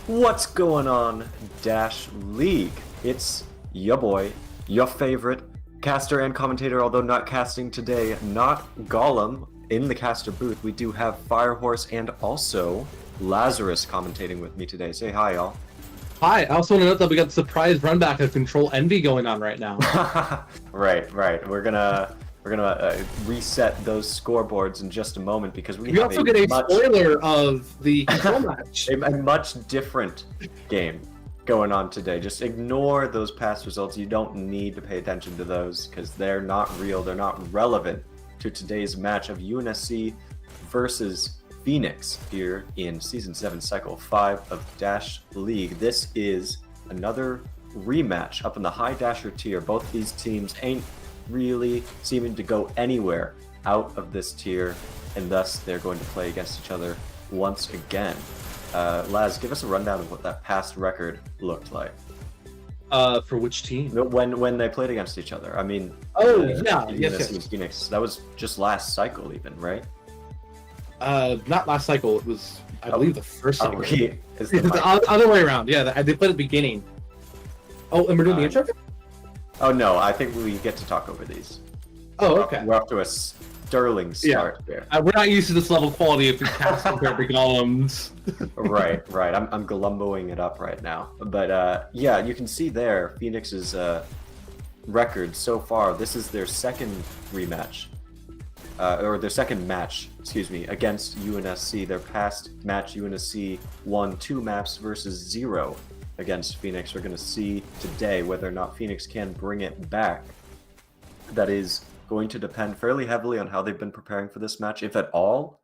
What's going on, Dash League? It's ya boy, your favorite caster and commentator, although not casting today, not Gollum in the caster booth. We do have FireHorse and also Lazarus commentating with me today. Say hi, y'all. Hi, I also want to note that we got the surprise run back of Control Envy going on right now. Right. We're gonna reset those scoreboards in just a moment because we have also get a spoiler of the control match. a much different game going on today. Just ignore those past results. You don't need to pay attention to those because they're not real. They're not relevant to today's match of UNSC versus Phoenix here in Season 7, Cycle 5 of Dash League. This is another rematch up in the high dasher tier. Both these teams ain't really seeming to go anywhere out of this tier, and thus they're going to play against each other once again. Laz, give us a rundown of what that past record looked like. For which team? When they played against each other. I mean, yes. Phoenix. That was just last cycle, even, right? Not last cycle. It was, I believe, the first cycle. Okay. It's the other way around. Yeah, they played at the beginning. Oh, and we're doing the intro? Oh no, I think we get to talk over these. Oh, okay. We're off to a sterling start here. We're not used to this level of quality of cast compared to Golems. Right. I'm Galumboing it up right now. But yeah, you can see there Phoenix's record so far. This is their second rematch. Or their second match, against UNSC. Their past match, UNSC won 2 maps versus 0 against Phoenix. We're going to see today whether or not Phoenix can bring it back. That is going to depend fairly heavily on how they've been preparing for this match, if at all,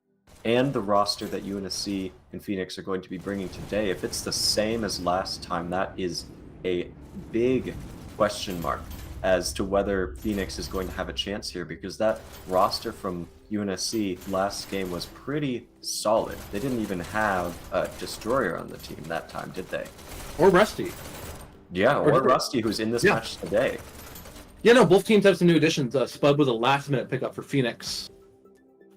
and the roster that UNSC and Phoenix are going to be bringing today. If it's the same as last time, that is a big question mark as to whether Phoenix is going to have a chance here, because that roster from UNSC last game was pretty solid. They didn't even have a Destroyer on the team that time, did they? Or Rusty. Yeah, or Rusty, who's in this match today. Yeah, no, both teams have some new additions. Spud was a last-minute pickup for Phoenix.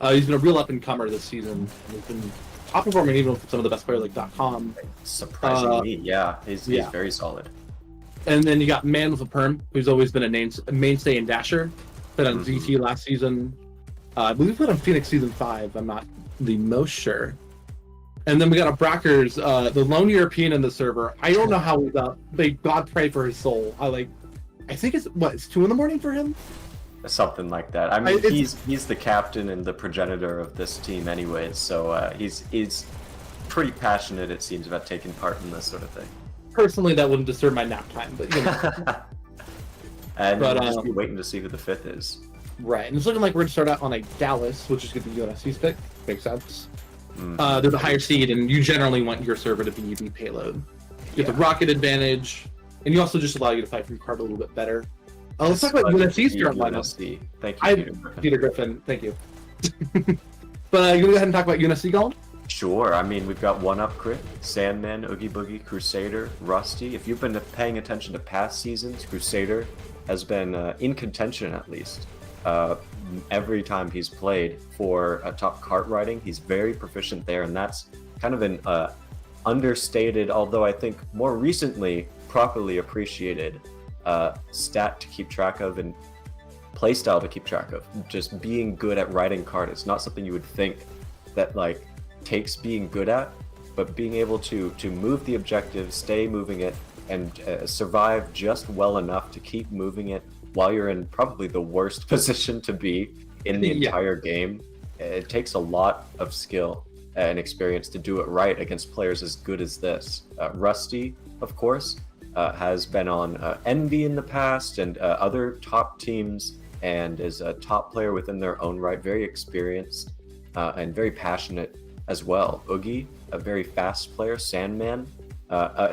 He's been a real up-and-comer this season. He's been top-performing even with some of the best players like .com. Surprisingly, yeah. He's very solid. And then you got Man with a Perm, who's always been a mainstay in Dasher. Played on ZT last season. I believe he played on Phoenix Season 5. I'm not the most sure. And then we got a Brackers, the lone European in the server. I don't know how we got. God pray for his soul. I think it's 2 in the morning for him? Something like that. I mean, he's the captain and the progenitor of this team anyways, so he's pretty passionate, it seems, about taking part in this sort of thing. Personally, that wouldn't disturb my nap time, but you know. And we'll just be waiting to see who the 5th is. Right, and it's looking like we're going to start out on a Dallas, which is going to be UNSC's pick. Makes sense. They're the higher seed, and you generally want your server to be the payload. You get the rocket advantage, and you also just allow you to fight from card a little bit better. Let's talk about UNSC's current lineup. Thank you, Peter Griffin. Thank you. But you want to go ahead and talk about UNSC, Gold? Sure. I mean, we've got 1-Up Crit, Sandman, Oogie Boogie, Crusader, Rusty. If you've been paying attention to past seasons, Crusader has been in contention at least. Every time he's played for top kart riding, he's very proficient there, and that's kind of an understated, although I think more recently properly appreciated stat to keep track of and playstyle to keep track of. Just being good at riding kart is not something you would think that takes being good at, but being able to move the objective, stay moving it, and survive just well enough to keep moving it while you're in probably the worst position to be in the entire game. It takes a lot of skill and experience to do it right against players as good as this. Rusty, of course, has been on Envy in the past and other top teams, and is a top player within their own right, very experienced and very passionate as well. Oogie, a very fast player. Sandman,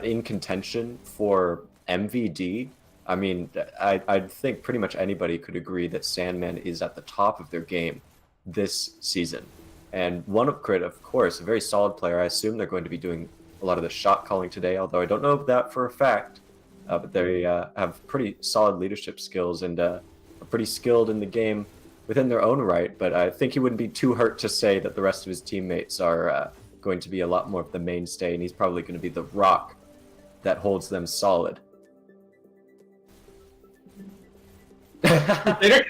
in contention for MVD. I mean, I think pretty much anybody could agree that Sandman is at the top of their game this season. And 1-Up Crit, of course, a very solid player. I assume they're going to be doing a lot of the shot calling today, although I don't know that for a fact. But they have pretty solid leadership skills and are pretty skilled in the game within their own right. But I think he wouldn't be too hurt to say that the rest of his teammates are going to be a lot more of the mainstay, and he's probably going to be the rock that holds them solid. I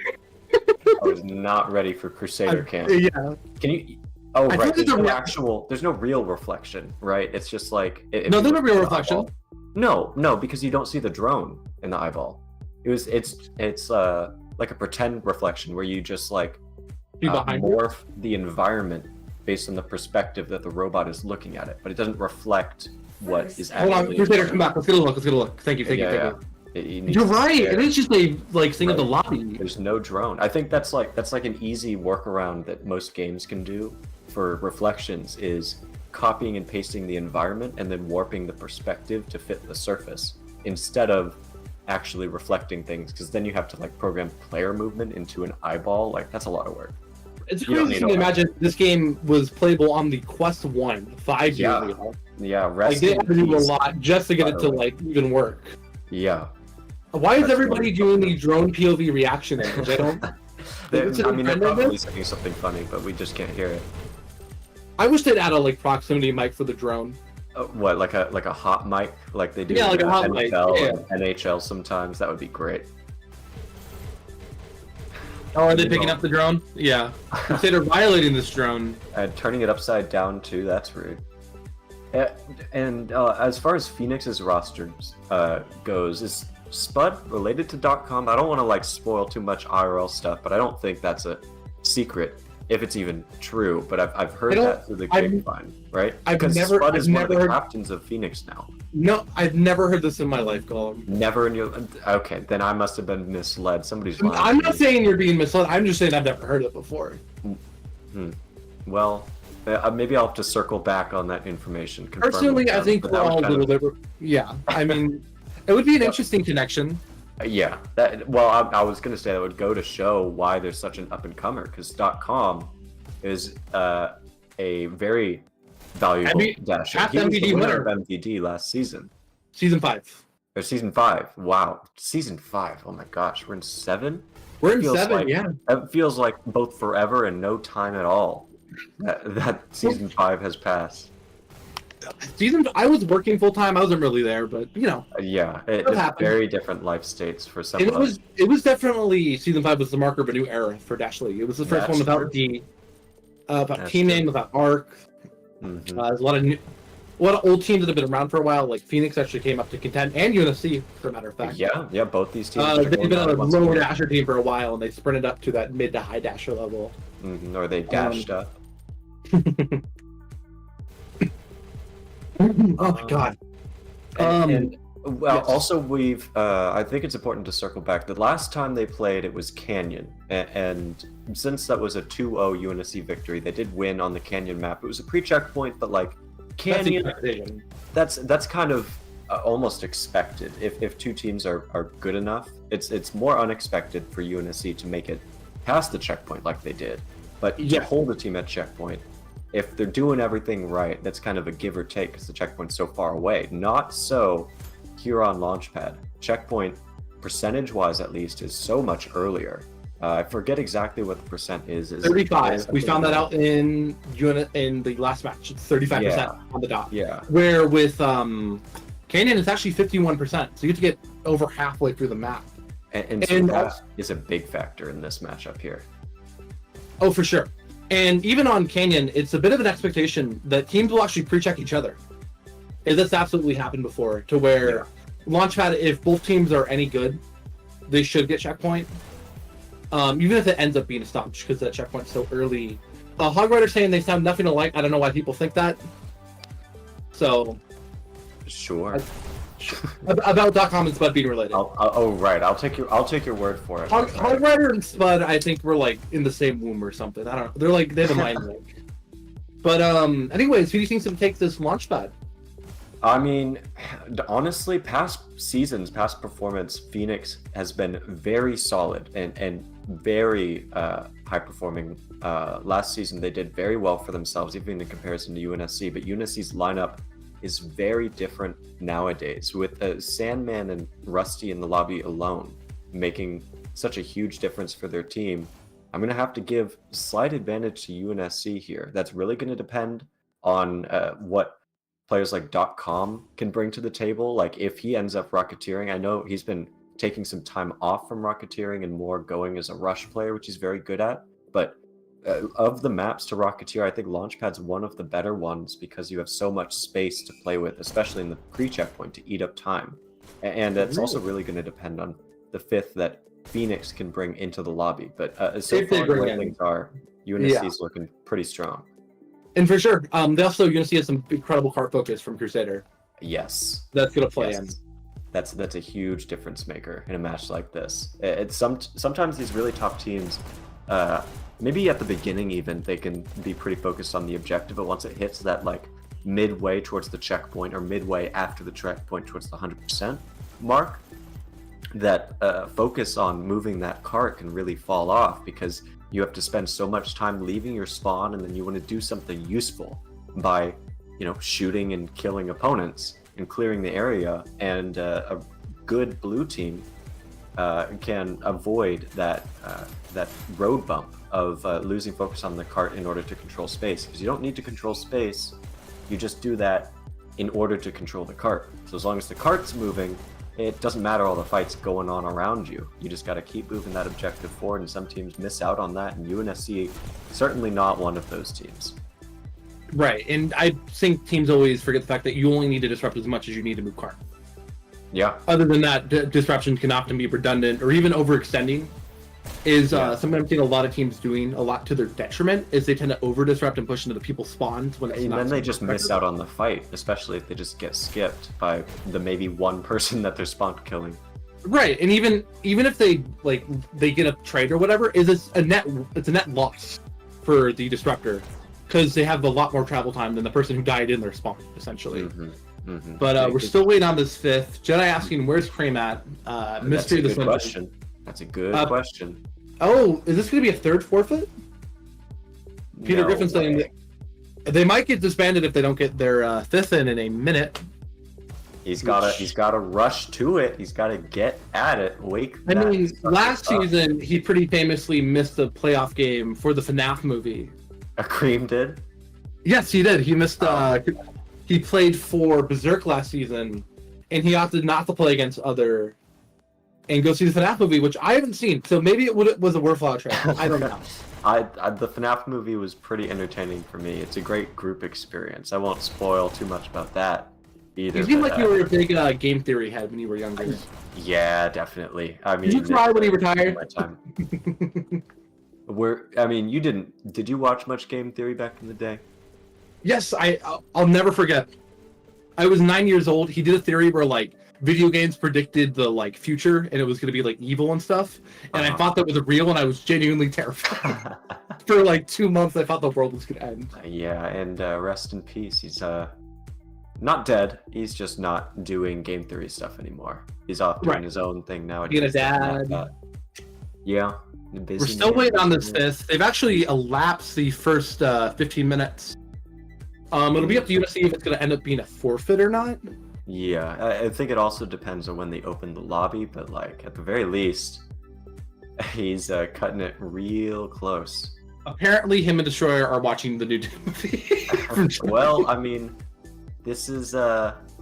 was not ready for Crusader camp. Yeah. Can you? Oh, I right. think There's no real reflection, right? It's just like No, there's no real reflection. No, because you don't see the drone in the eyeball. It's like a pretend reflection where you just like morph the environment based on the perspective that the robot is looking at it, but it doesn't reflect what is actually. Hold on, Crusader, come back. Let's get a look. Let's get a look. Thank you. You're right. It is just a thing of the lobby. There's no drone. I think that's like an easy workaround that most games can do for reflections is copying and pasting the environment and then warping the perspective to fit the surface instead of actually reflecting things, because then you have to like program player movement into an eyeball. Like that's a lot of work. It's crazy to imagine this game was playable on the Quest 1 5 years ago. Yeah, like they had to do a lot just to get it to like even work. Yeah. Why is everybody doing the drone POV reaction image? I don't. I mean, they're probably saying something funny, but we just can't hear it. I wish they'd add a like proximity mic for the drone. What, like a hot mic, like they do like a hot NFL mic. and NHL sometimes? That would be great. Oh, are they picking up the drone? Yeah. They're violating this drone. And turning it upside down too, that's rude. And as far as Phoenix's roster goes, is Spud related to .com? I don't want to like spoil too much IRL stuff, but I don't think that's a secret, if it's even true. But I've heard that through the grapevine, right? Because Spud is one of the captains of Phoenix now. No, I've never heard this in my life, Colin. Never in your... Okay, then I must have been misled. Somebody's lying. I'm not saying you're being misled. I'm just saying I've never heard it before. Well, maybe I'll have to circle back on that information. Personally, I think we're all a little bit... Yeah, I mean, it would be an interesting connection. Yeah, I was going to say that would go to show why there's such an up-and-comer, because .com is a very valuable dasher. He was the winner of MVD last season. Season 5. Or Season 5. Wow. Season 5. Oh my gosh. We're in 7? We're in 7, yeah. It feels like both forever and no time at all that Season 5 has passed. I was working full-time. I wasn't really there, but, you know. Yeah. It's very different life states for some of us. It was definitely... Season 5 was the marker of a new era for Dash League. It was the first one without team name, without arc. There's a lot of old teams that have been around for a while. Like Phoenix actually came up to contend, and UNSC, for a matter of fact. Yeah, both these teams. They've been a low dasher team for a while, and they sprinted up to that mid to high dasher level. Or they dashed up. Oh my god. Also we've I think it's important to circle back. The last time they played, it was Canyon, and since that was a 2-0 UNSC victory, they did win on the Canyon map. It was a pre-checkpoint, but like Canyon, that's kind of almost expected. If two teams are good enough, it's more unexpected for UNSC to make it past the checkpoint like they did, but to hold a team at checkpoint, if they're doing everything right, that's kind of a give or take because the checkpoint's so far away. Not so here on Launchpad. Checkpoint, percentage-wise at least, is so much earlier. I forget exactly what the percent is. 35. We found that out in the last match. It's 35% on the dot. Yeah. Where with Canyon, it's actually 51%. So you have to get over halfway through the map. And so that is a big factor in this matchup here. Oh, for sure. And even on Canyon, it's a bit of an expectation that teams will actually pre-check each other. That's absolutely happened before, to where Launchpad, if both teams are any good, they should get checkpoint. Even if it ends up being a stoppage, because that checkpoint's so early. Hogrider's saying they sound nothing alike. I don't know why people think that. So... Sure. About .com and Spud being related. Right. I'll take your word for it. Hogrider and Spud, I think, were like in the same womb or something. I don't know. They're like, they have a mind link. But anyways, who do you think's gonna take this Launchpad? I mean, honestly, past seasons, past performance, Phoenix has been very solid and very high performing. Last season, they did very well for themselves, even in comparison to UNSC. But UNSC's lineup is very different nowadays, with Sandman and Rusty in the lobby alone making such a huge difference for their team. I'm going to have to give slight advantage to UNSC here. That's really going to depend on what players like .com can bring to the table. Like if he ends up rocketeering, I know he's been taking some time off from rocketeering and more going as a rush player, which he's very good at. But of the maps to rocketeer, I think Launchpad's one of the better ones because you have so much space to play with, especially in the pre-checkpoint to eat up time. And it's also really going to depend on the fifth that Phoenix can bring into the lobby. But so far, the way things are, UNSC's looking pretty strong. And for sure, they also UNSC has some incredible card focus from Crusader. Yes, that's gonna play in. That's a huge difference maker in a match like this. It's sometimes these really top teams, maybe at the beginning even they can be pretty focused on the objective, but once it hits that like midway towards the checkpoint or midway after the checkpoint towards the 100% mark, that focus on moving that cart can really fall off because you have to spend so much time leaving your spawn, and then you want to do something useful by, shooting and killing opponents and clearing the area. And a good blue team can avoid that road bump of losing focus on the cart in order to control space, because you don't need to control space. You just do that in order to control the cart. So as long as the cart's moving, it doesn't matter all the fights going on around you. You just got to keep moving that objective forward, and some teams miss out on that, and UNSC certainly not one of those teams. Right, and I think teams always forget the fact that you only need to disrupt as much as you need to move cart. Yeah. Other than that, disruption can often be redundant or even overextending. Something I'm seeing a lot of teams doing a lot to their detriment is they tend to over disrupt and push into the people's spawns when it's and not. Then they just miss out on the fight, especially if they just get skipped by the maybe one person that they're spawn killing. Right, and even if they get a trade or whatever, it's a net loss for the disruptor because they have a lot more travel time than the person who died in their spawn essentially. But we're still waiting on this fifth. Jedi asking, "Where's Crane at?" Mystery. That's a good question. That's a good question. Oh, is this going to be a third forfeit? Peter Griffin saying that they might get disbanded if they don't get their fifth in a minute. He's gotta rush to it. He's gotta get at it. Last season he pretty famously missed the playoff game for the FNAF movie. Cream did? Yes, he did. He missed. He played for Berserk last season, and he opted not to play against other. And go see the FNAF movie, which I haven't seen. So maybe it was a worthwhile trip. I don't know. The FNAF movie was pretty entertaining for me. It's a great group experience. I won't spoil too much about that either. You seem like you were a big game theory head when you were younger. Yeah, definitely. I mean, did you cry when you retired? My time. You didn't. Did you watch much game theory back in the day? Yes, I'll never forget. I was 9 years old. He did a theory where video games predicted the future, and it was going to be evil and stuff. And I thought that was real, and I was genuinely terrified. For 2 months, I thought the world was going to end. Yeah, and rest in peace. He's not dead. He's just not doing game theory stuff anymore. He's off doing his own thing now. Being a dad. Yeah. We're still waiting on this fifth. They've actually elapsed the first 15 minutes. It'll be up to you to see if it's going to end up being a forfeit or not. Yeah, I think it also depends on when they open the lobby, but at the very least, he's cutting it real close. Apparently, him and Destroyer are watching the new Doom movie. Well, I mean, this is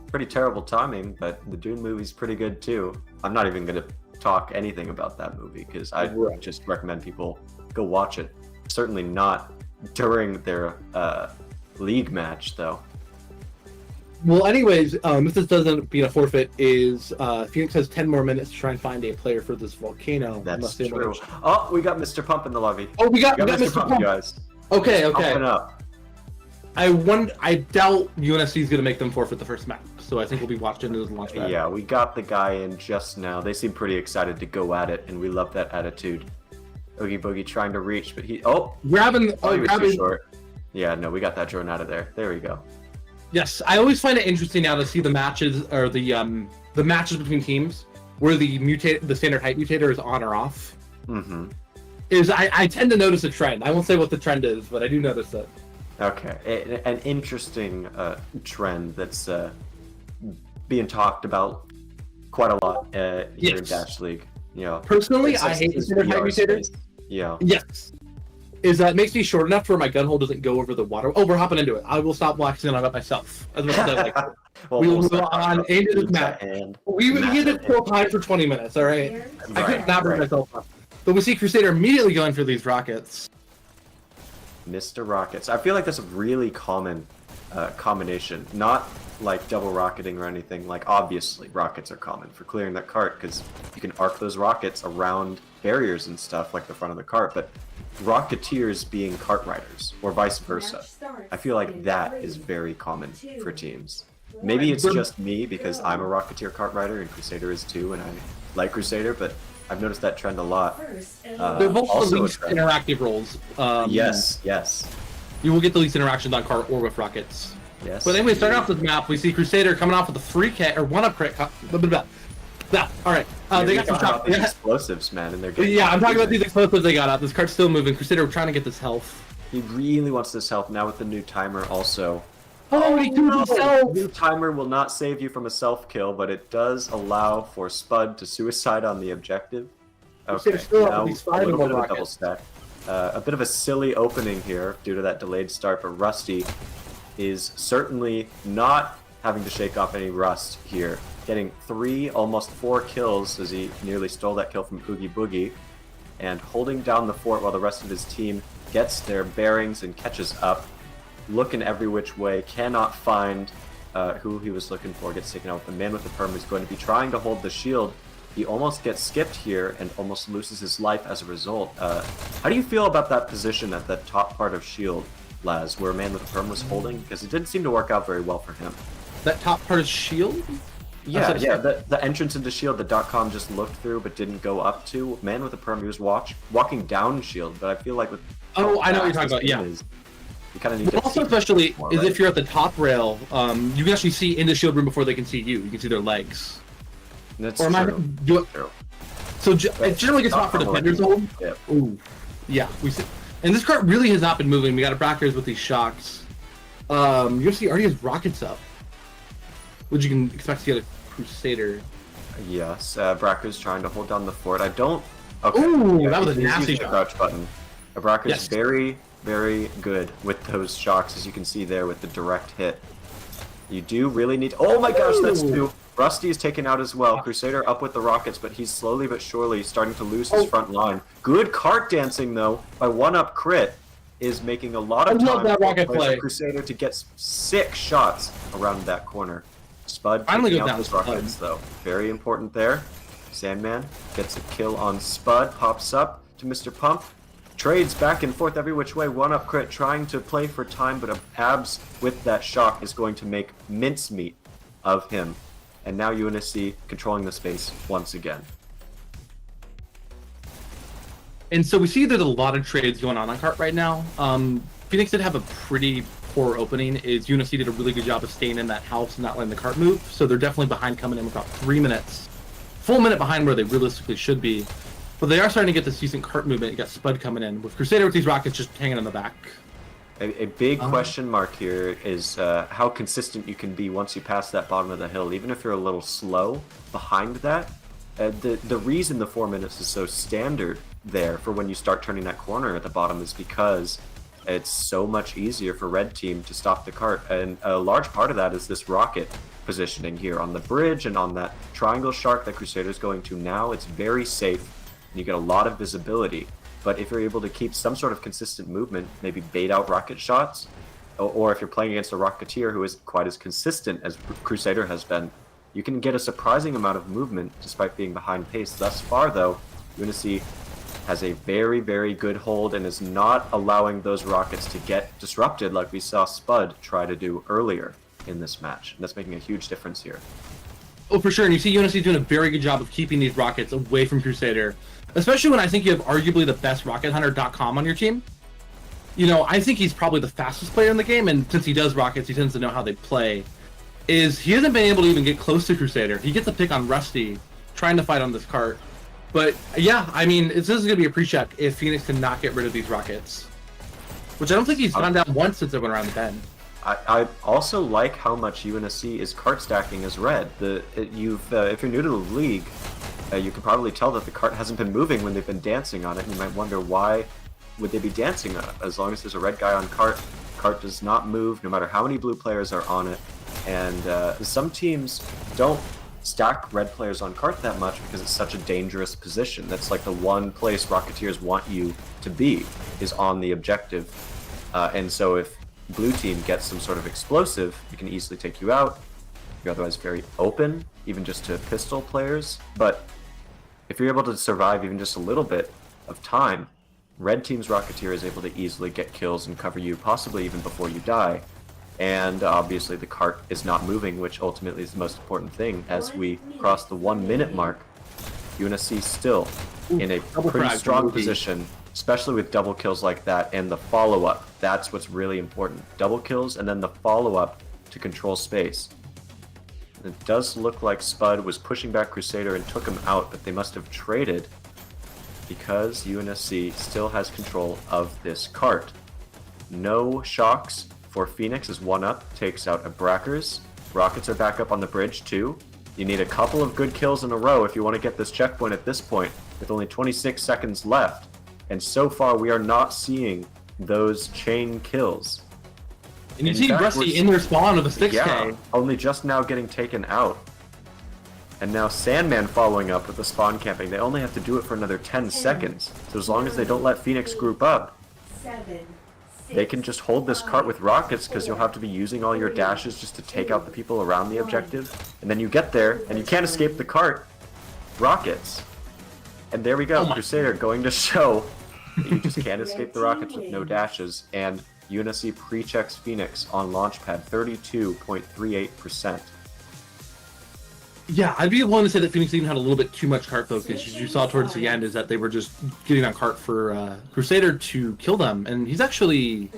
pretty terrible timing, but the Doom movie's pretty good too. I'm not even going to talk anything about that movie because I just recommend people go watch it. Certainly not during their league match, though. Well, anyways, if this doesn't beat a forfeit, is Phoenix has 10 more minutes to try and find a player for this Volcano. That's true. Oh, we got Mr. Pump in the lobby. Oh, we got Mr. Pump, guys. Okay. Up. I doubt UNSC is going to make them forfeit the first match, so I think we'll be watching it as a Launchpad. Yeah, we got the guy in just now. They seem pretty excited to go at it, and we love that attitude. Oogie Boogie trying to reach, but grabbing. Too short. Yeah, no, we got that drone out of there. There we go. Yes, I always find it interesting now to see the matches or the matches between teams where the standard height mutator is on or off. Mm-hmm. I tend to notice a trend. I won't say what the trend is, but I do notice it. Okay, an interesting trend that's being talked about quite a lot here in Dash League. Personally, I hate the standard height mutator. Yeah. Yes. is that it makes me short enough where my gun hole doesn't go over the water. Oh, we're hopping into it. I will stop waxing on it myself. As much as I like. Well, We will we'll move on into this map. We did full time for 20 minutes, all right? I could not bring myself up. But we see Crusader immediately going for these rockets. Mr. Rockets. I feel like that's a really common combination. Not like double rocketing or anything. Like, obviously, rockets are common for clearing that cart, because you can arc those rockets around barriers and stuff, like the front of the cart, but Rocketeers being cart riders, or vice versa. I feel like that is very common for teams. Maybe it's just me, because I'm a Rocketeer cart rider, and Crusader is too, and I like Crusader, but I've noticed that trend a lot. They're both the least interactive roles. Yes. You will get the least interactions on cart or with rockets. Yes. But anyway, starting off this map, we see Crusader coming off with a free crit, or one-up crit. Alright, they got some shots. Explosives, man, and they're getting I'm talking about these explosives they got up. This cart's still moving. Crusader trying to get this health. He really wants this health now with the new timer also. Oh, he killed himself! New timer will not save you from a self-kill, but it does allow for Spud to suicide on the objective. Okay, now a little bit of a double stack. A bit of a silly opening here due to that delayed start, but Rusty is certainly not having to shake off any rust here. Getting 3, almost 4 kills as he nearly stole that kill from Oogie Boogie, and holding down the fort while the rest of his team gets their bearings and catches up. Looking every which way, cannot find who he was looking for, gets taken out with the man with the perm who's going to be trying to hold the shield. He almost gets skipped here and almost loses his life as a result. How do you feel about that position at the top part of shield, Laz, where man with the perm was holding? Because it didn't seem to work out very well for him. That top part of shield? Yeah, the entrance into shield that .com just looked through but didn't go up to. Man with the perm, he was walking down shield, but I feel like with... Oh, I know what you're talking about, yeah. You kind of need to also, especially, more, is right? If you're at the top rail, you can actually see in the shield room before they can see you. You can see their legs. That's or true. So it generally gets hot for defenders hold. Yeah. Ooh, yeah. We see, and this cart really has not been moving. We got a Brackers with these shocks. UFC already has rockets up, which you can expect to get a Crusader. Yes, Bracker's trying to hold down the fort. I don't. Okay. Ooh, yeah, that was a nasty shot. Crouch button. Bracker's very, very good with those shocks, as you can see there with the direct hit. You do really need. Oh my gosh, that's 2. Rusty is taken out as well. Crusader up with the rockets, but he's slowly but surely starting to lose his front line. Good cart dancing, though, by one-up crit is making a lot of time for Crusader to get 6 shots around that corner. Spud taking out his rockets, though. Very important there. Sandman gets a kill on Spud, pops up to Mr. Pump. Trades back and forth every which way. One-up crit trying to play for time, but Abs with that shock is going to make mincemeat of him. And now UNSC controlling the space once again. And so we see there's a lot of trades going on cart right now. Phoenix did have a pretty poor opening. UNSC did a really good job of staying in that house and not letting the cart move. So they're definitely behind, coming in with about 3 minutes. Full minute behind where they realistically should be. But they are starting to get this decent cart movement. You got Spud coming in with Crusader with these rockets just hanging on the back. A big question mark here is how consistent you can be once you pass that bottom of the hill, even if you're a little slow behind that. The reason the 4 minutes is so standard there for when you start turning that corner at the bottom is because it's so much easier for red team to stop the cart, and a large part of that is this rocket positioning here on the bridge and on that triangle shark that Crusader's going to now. It's very safe, and you get a lot of visibility. But if you're able to keep some sort of consistent movement, maybe bait out rocket shots, or if you're playing against a Rocketeer who isn't quite as consistent as Crusader has been, you can get a surprising amount of movement despite being behind pace. Thus far, though, UNSC has a very, very good hold and is not allowing those rockets to get disrupted like we saw Spud try to do earlier in this match. And that's making a huge difference here. Oh, for sure. And you see UNSC doing a very good job of keeping these rockets away from Crusader. Especially when I think you have arguably the best rocket hunter.com on your team. You know, I think he's probably the fastest player in the game, and since he does rockets, he tends to know how they play. He hasn't been able to even get close to Crusader. He gets a pick on Rusty, trying to fight on this cart. But yeah, I mean, this is going to be a pre-check if Phoenix cannot get rid of these rockets. Which I don't think he's gone down once since they went around the bend. I also like how much UNSC is cart stacking as red. If you're new to the league, you can probably tell that the cart hasn't been moving when they've been dancing on it, and you might wonder why would they be dancing up? As long as there's a red guy on cart, cart does not move, no matter how many blue players are on it. And some teams don't stack red players on cart that much because it's such a dangerous position. That's like the one place Rocketeers want you to be, is on the objective. And so if blue team gets some sort of explosive, it can easily take you out. You're otherwise very open, even just to pistol players. But if you're able to survive even just a little bit of time, red team's Rocketeer is able to easily get kills and cover you, possibly even before you die. And obviously the cart is not moving, which ultimately is the most important thing. As we cross the 1 minute mark, UNSC still in a pretty strong position, especially with double kills like that and the follow-up. That's what's really important. Double kills and then the follow-up to control space. It does look like Spud was pushing back Crusader and took him out, but they must have traded because UNSC still has control of this cart. No shocks for Phoenix is 1 up, takes out a Brackers. Rockets are back up on the bridge too. You need a couple of good kills in a row if you want to get this checkpoint at this point, with only 26 seconds left. And so far we are not seeing those chain kills. And you see Rusty in their spawn with a 6K. Yeah, only just now getting taken out. And now Sandman following up with the spawn camping. They only have to do it for another 10 seconds. So as long as they don't let Phoenix group up, they can just hold this cart with rockets, because you'll have to be using all your dashes just to take out the people around the objective. And then you get there, and you can't escape the cart. Rockets. And there we go, Crusader going to show that you just can't escape the rockets with no dashes. And UNSC pre-checks Phoenix on Launchpad, 32.38%. Yeah, I'd be willing to say that Phoenix even had a little bit too much cart focus. As you saw towards the end, is that they were just getting on cart for Crusader to kill them. And he's actually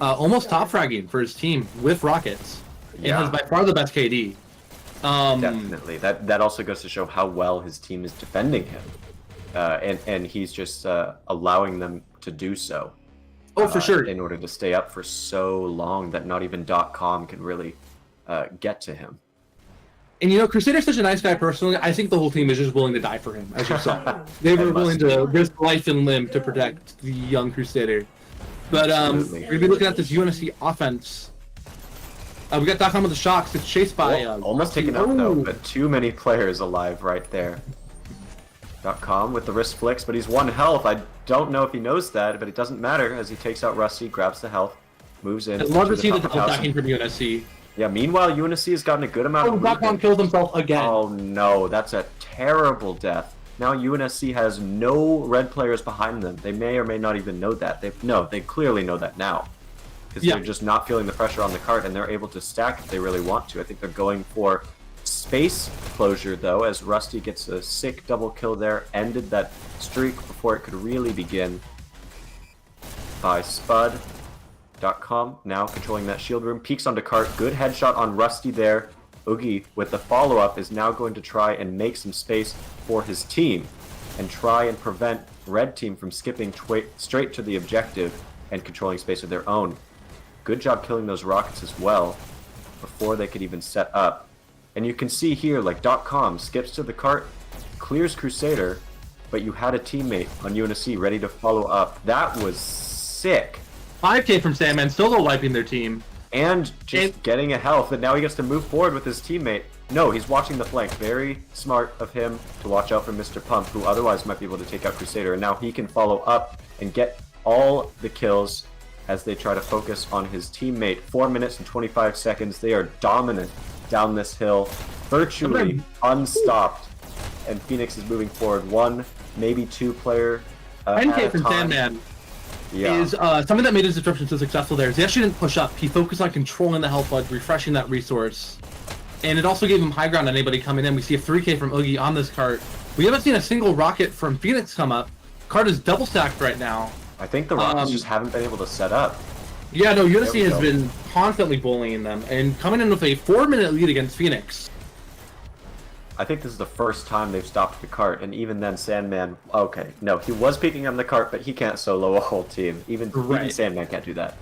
almost top fragging for his team with rockets. Yeah. And has by far the best KD. Definitely. That also goes to show how well his team is defending him. And he's just allowing them to do so. Oh, for sure. In order to stay up for so long that not even .com can really get to him. And you know, Crusader's such a nice guy personally. I think the whole team is just willing to die for him, as you saw. They were willing to risk life and limb to protect the young Crusader. But we're going to be looking at this UNSC offense. We got .com with the shocks. It's chased by... almost taken out, though, but too many players alive right there. .com with the wrist flicks, but he's 1 health. I don't know if he knows that, but it doesn't matter as he takes out Rusty, grabs the health, moves in. I'd love to see the double stacking from UNSC. Yeah, meanwhile, UNSC has gotten a good amount of movement. .com killed himself again. Oh no, that's a terrible death. Now UNSC has no red players behind them. They may or may not even know that. They clearly know that now. Because they're just not feeling the pressure on the cart, and they're able to stack if they really want to. I think they're going for space closure, though, as Rusty gets a sick double kill there. Ended that streak before it could really begin by Spud. .com now controlling that shield room, peeks onto cart, good headshot on Rusty there. Oogie with the follow-up is now going to try and make some space for his team and try and prevent red team from skipping straight to the objective and controlling space of their own. Good job killing those rockets as well before they could even set up. And you can see here, like, .com skips to the cart, clears Crusader, but you had a teammate on UNSC ready to follow up. That was sick. 5K from Sandman, solo wiping their team. And just getting a health, and now he gets to move forward with his teammate. No, he's watching the flank. Very smart of him to watch out for Mr. Pump, who otherwise might be able to take out Crusader. And now he can follow up and get all the kills as they try to focus on his teammate. 4 minutes and 25 seconds. They are dominant down this hill, virtually unstopped. And Phoenix is moving forward. 1, maybe 2 player 10K from Sandman. Is something that made his disruption so successful there is he actually didn't push up. He focused on controlling the health flood, refreshing that resource. And it also gave him high ground on anybody coming in. We see a 3K from Oogie on this cart. We haven't seen a single rocket from Phoenix come up. Cart is double stacked right now. I think the rockets just haven't been able to set up. Yeah, no, UNSC has been constantly bullying them and coming in with a 4-minute lead against Phoenix. I think this is the first time they've stopped the cart, and even then Sandman, okay, no, he was peeking on the cart, but he can't solo a whole team. Even Sandman can't do that.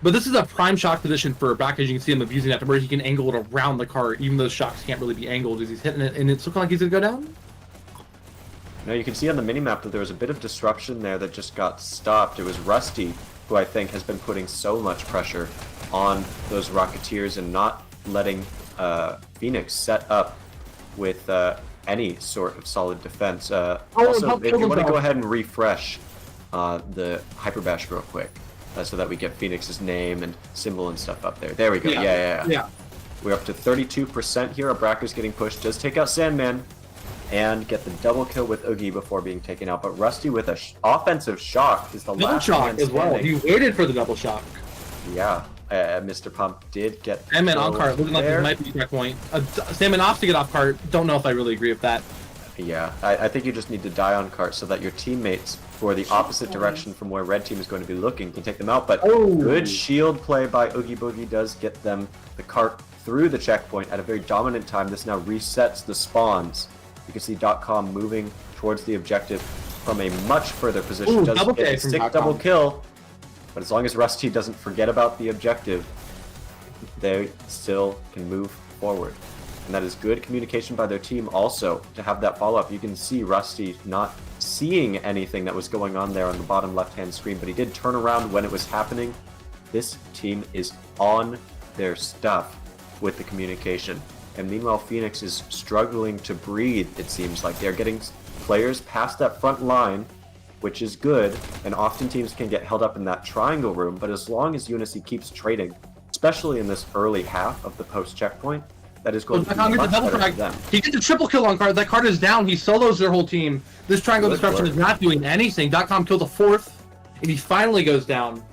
But this is a prime shock position for Brack, as you can see him abusing that, to where he can angle it around the cart, even though shocks can't really be angled as he's hitting it, and it's looking like he's going to go down? Now you can see on the minimap that there was a bit of disruption there that just got stopped. It was Rusty, who I think has been putting so much pressure on those Rocketeers and not letting Phoenix set up with any sort of solid defense. Also, if you want to go ahead and refresh the Hyperdash real quick, so that we get Phoenix's name and symbol and stuff up there. There we go. Yeah. We're up to 32% here. Abraka's getting pushed. Does take out Sandman and get the double kill with Oogie before being taken out. But Rusty with a offensive shock is the last shock as well. He waited for the double shock. Yeah. Mr. Pump did get Sandman on cart, looking like this might be a checkpoint. Sandman off to get off cart. Don't know if I really agree with that. Yeah, I think you just need to die on cart so that your teammates who are the opposite direction from where red team is going to be looking can take them out. But good shield play by Oogie Boogie does get them the cart through the checkpoint at a very dominant time. This now resets the spawns. You can see .com moving towards the objective from a much further position. Does get a sick double kill, but as long as Rusty doesn't forget about the objective, they still can move forward. And that is good communication by their team also to have that follow-up. You can see Rusty not seeing anything that was going on there on the bottom left-hand screen, but he did turn around when it was happening. This team is on their stuff with the communication. And meanwhile, Phoenix is struggling to breathe, it seems like. They're getting players past that front line, which is good, and often teams can get held up in that triangle room, but as long as UNSC keeps trading, especially in this early half of the post-checkpoint, that is going to be much better for them. He gets a triple kill on card. That card is down. He solos their whole team. This triangle disruption is not doing anything. .com killed the fourth, and he finally goes down.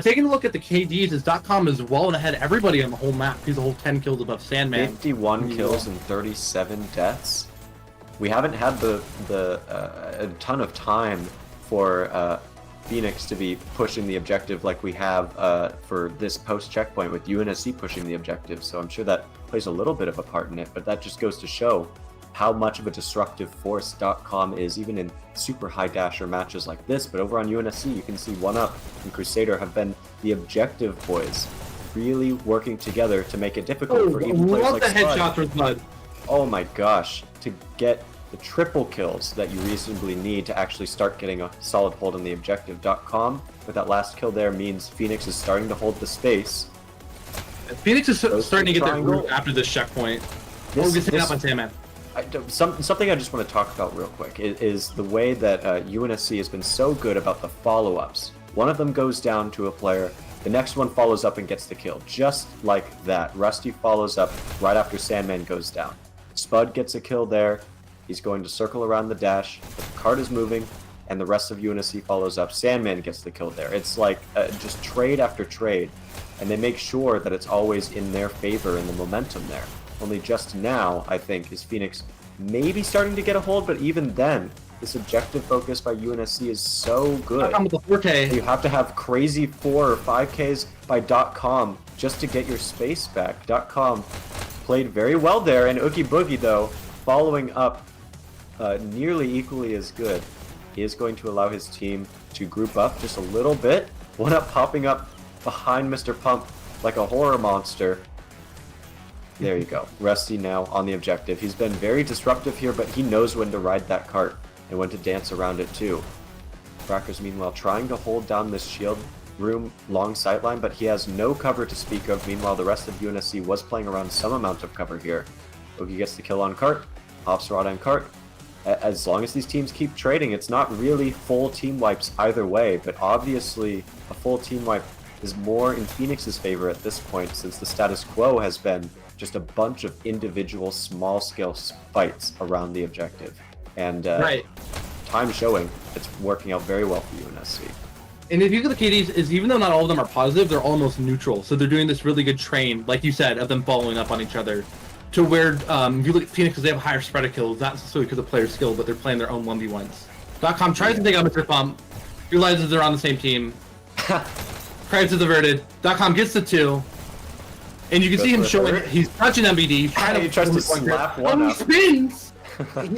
Taking a look at the KDs, is .com is well ahead of everybody on the whole map. He's a whole 10 kills above Sandman. 51 kills and 37 deaths. We haven't had a ton of time for Phoenix to be pushing the objective like we have for this post-checkpoint with UNSC pushing the objective, so I'm sure that plays a little bit of a part in it, but that just goes to show how much of a disruptive force .com is, even in super high dasher matches like this. But over on UNSC, you can see 1UP and Crusader have been the objective boys, really working together to make it difficult for even players like Spud. Oh my gosh, to get the triple kills that you reasonably need to actually start getting a solid hold on the objective. .com with that last kill there means Phoenix is starting to hold the space. Phoenix is starting to get their root after this checkpoint. Up on Sandman. Something I just want to talk about real quick is the way that UNSC has been so good about the follow-ups. One of them goes down to a player, the next one follows up and gets the kill. Just like that. Rusty follows up right after Sandman goes down. Spud gets a kill there. He's going to circle around the dash. The cart is moving, and the rest of UNSC follows up. Sandman gets the kill there. It's like just trade after trade, and they make sure that it's always in their favor and the momentum there. Only just now, I think, is Phoenix maybe starting to get a hold, but even then, this objective focus by UNSC is so good. You have to have crazy 4 or 5Ks by .com just to get your space back. .com played very well there, and Oogie Boogie, though, following up nearly equally as good, is going to allow his team to group up just a little bit. 1UP popping up behind Mr. Pump like a horror monster. There you go. Rusty now on the objective. He's been very disruptive here, but he knows when to ride that cart and when to dance around it too. Crackers, meanwhile, trying to hold down this shield room long sightline, but he has no cover to speak of. Meanwhile, the rest of UNSC was playing around some amount of cover here. Oogie gets the kill on cart, hops rod on cart. As long as these teams keep trading, it's not really full team wipes either way, but obviously a full team wipe is more in Phoenix's favor at this point, since the status quo has been just a bunch of individual small-scale fights around the objective. And time showing it's working out very well for UNSC. And if you look at the KDs, is even though not all of them are positive, they're almost neutral. So they're doing this really good train, like you said, of them following up on each other. To where if you look at Phoenix, because they have a higher spread of kills, not necessarily because of player skill, but they're playing their own 1v1s. .com tries to take out Mr. Pump, realizes they're on the same team. Credits averted. .com gets the 2. And you can see him showing, he's touching MBD, he's trying he tries to slap 1UP. He spins!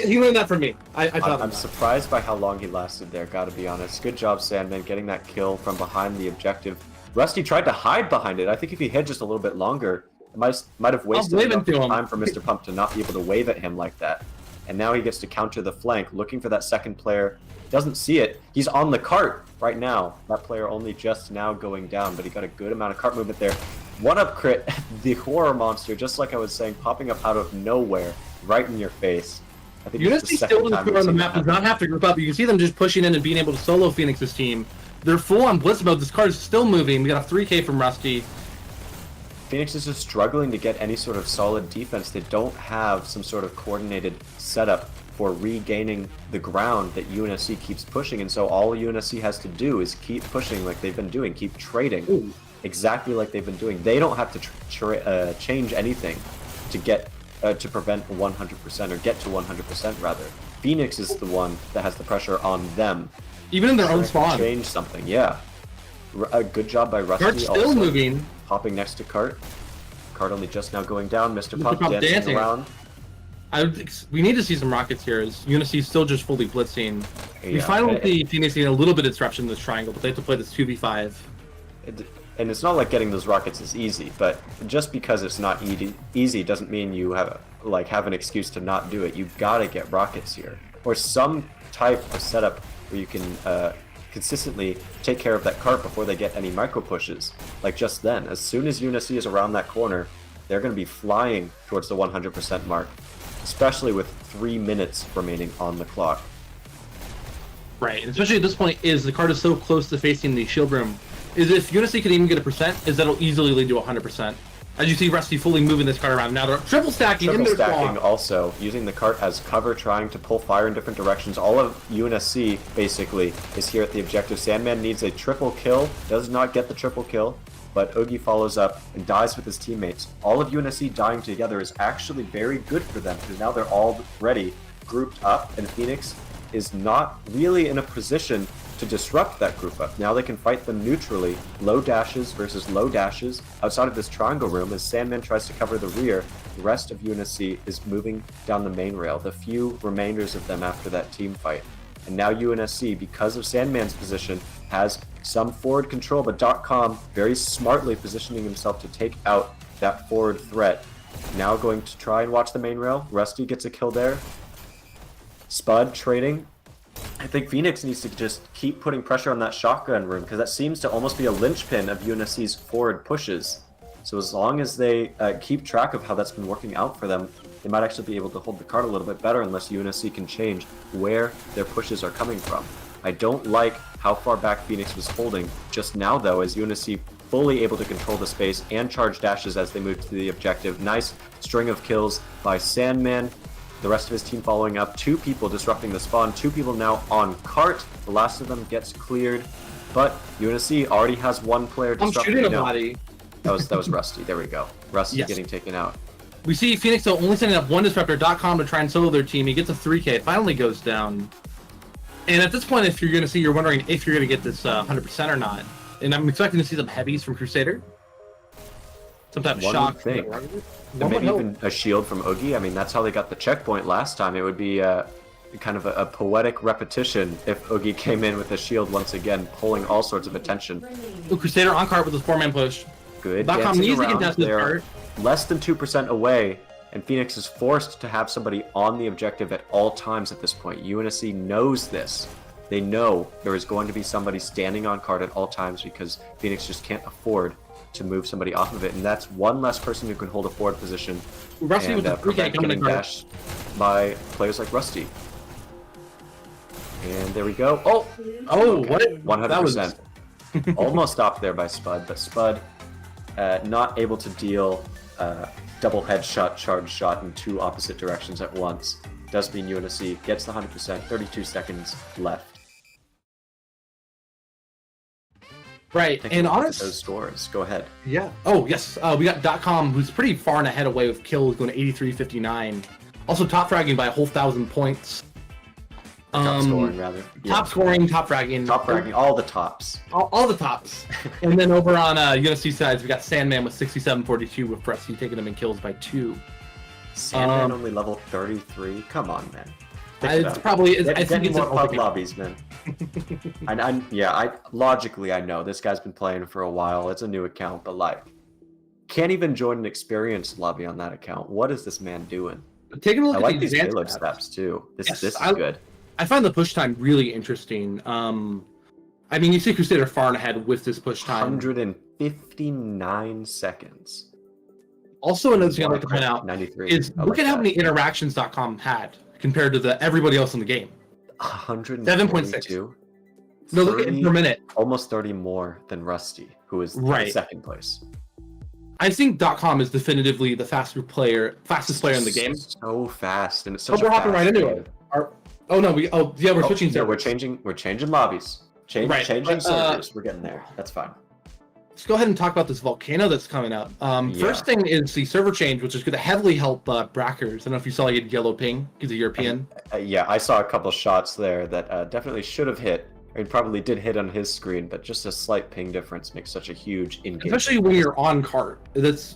he learned that from me. I'm surprised by how long he lasted there, gotta be honest. Good job, Sandman, getting that kill from behind the objective. Rusty tried to hide behind it. I think if he hid just a little bit longer, it might have wasted enough time for Mr. Pump to not be able to wave at him like that. And now he gets to counter the flank, looking for that second player. Doesn't see it. He's on the cart right now. That player only just now going down, but he got a good amount of cart movement there. One-up crit, the horror monster, just like I was saying, popping up out of nowhere, right in your face. I think UNSC still doesn't put on the map, does not have to group up. You can see them just pushing in and being able to solo Phoenix's team. They're full on blitz mode. This card is still moving. We got a 3K from Rusty. Phoenix is just struggling to get any sort of solid defense. They don't have some sort of coordinated setup for regaining the ground that UNSC keeps pushing, and so all UNSC has to do is keep pushing like they've been doing, keep trading. Ooh. Exactly like they've been doing. They don't have to change anything to get to prevent 100% or get to 100% rather. Phoenix is the one that has the pressure on them. Even in their own spawn. Change something, yeah. A good job by Rusty. Cart's still moving. Hopping next to Cart. Cart only just now going down. Mr. Pup dancing around. We need to see some rockets here. As UNSC still just fully blitzing. Yeah, we finally see Phoenix getting a little bit of disruption in this triangle, but they have to play this 2v5. And it's not like getting those rockets is easy, but just because it's not easy doesn't mean you have an excuse to not do it. You gotta get rockets here, or some type of setup where you can consistently take care of that cart before they get any micro pushes. Like just then, as soon as UNSC is around that corner, they're going to be flying towards the 100% mark, especially with 3 minutes remaining on the clock. Right, and especially at this point, is the card is so close to facing the shield room. Is if UNSC could even get a percent, is that'll easily lead to 100%. As you see Rusty fully moving this card around. Now they're triple stacking in their stacking also, using the cart as cover, trying to pull fire in different directions. All of UNSC, basically, is here at the objective. Sandman needs a triple kill, does not get the triple kill, but Oogie follows up and dies with his teammates. All of UNSC dying together is actually very good for them, because now they're already grouped up, and Phoenix is not really in a position to disrupt that group up. Now they can fight them neutrally. Low dashes versus low dashes outside of this triangle room as Sandman tries to cover the rear. The rest of UNSC is moving down the main rail, the few remainders of them after that team fight. And now UNSC, because of Sandman's position, has some forward control, but .com very smartly positioning himself to take out that forward threat. Now going to try and watch the main rail. Rusty gets a kill there. Spud trading. I think Phoenix needs to just keep putting pressure on that shotgun room, because that seems to almost be a linchpin of UNSC's forward pushes. So as long as they keep track of how that's been working out for them, they might actually be able to hold the card a little bit better unless UNSC can change where their pushes are coming from. I don't like how far back Phoenix was holding just now, though, as UNSC fully able to control the space and charge dashes as they move to the objective. Nice string of kills by Sandman. The rest of his team following up. 2 people disrupting the spawn. 2 people now on cart. The last of them gets cleared, but UNSC already has 1 player disrupting. I'm shooting a body. That was Rusty. There we go. Rusty Yes. getting taken out. We see Phoenix though only sending up 1 disruptor. .com to try and solo their team. He gets a 3K. It finally goes down. And at this point, if you're gonna see, you're wondering if you're gonna get this 100% or not. And I'm expecting to see some heavies from Crusader. Some type of One shock. would think. And maybe even a shield from Oogie. I mean, that's how they got the checkpoint last time. It would be kind of a poetic repetition if Oogie came in with a shield once again, pulling all sorts of attention. Ooh, Crusader on cart with his 4-man push. Good. .com needs to contest this They're cart. less than 2% away, and Phoenix is forced to have somebody on the objective at all times at this point. UNSC knows this. They know there is going to be somebody standing on cart at all times because Phoenix just can't afford to move somebody off of it, and that's 1 less person who can hold a forward position Rusty with the 3K prevent coming getting in. dashed by players like Rusty. And there we go. Oh, What? 100%. Almost stopped there by Spud, but Spud not able to deal double headshot, charge shot in 2 opposite directions at once. Does mean UNSC gets the 100%, 32 seconds left. Right, and honest. Those scores. Go ahead. Yeah. Oh, yes. We got .com, who's pretty far and ahead away with kills, going to 83-59. Also top fragging by a whole 1,000 points. Top scoring, rather. Top scoring, top fragging. Top fragging, all the tops. All the tops. And then over on UNSC sides, we got Sandman with 67-42 with Presty taking him in kills by 2. Sandman only level 33? Come on, man. It's probably. I think it's more an pub overkill. lobbies, man. Logically, I know this guy's been playing for a while. It's a new account, but like, can't even join an experienced lobby on that account. What is this man doing? Taking a look I at like the these advanced payload maps, steps too. This is I, good. I find the push time really interesting. I mean, you see Crusader far and ahead with this push time. 159 seconds. Also, another thing I'd like to point out 93. is look at how many interactions.com had compared to everybody else in the game. 142. No, look at it per minute. Almost 30 more than Rusty, who is in second place. I think .com is definitively the fastest player in the game. So fast, and it's such a we're fast hopping right into game. it. We're switching. Yeah, we're changing lobbies. Changing servers. We're getting there. That's fine. Let's go ahead and talk about this volcano that's coming up. First thing is the server change, which is going to heavily help Brackers. I don't know if you saw he had yellow ping because he's European. Yeah, I saw a couple shots there that definitely should have hit. It probably did hit on his screen, but just a slight ping difference makes such a huge in-game. Especially when you're on cart.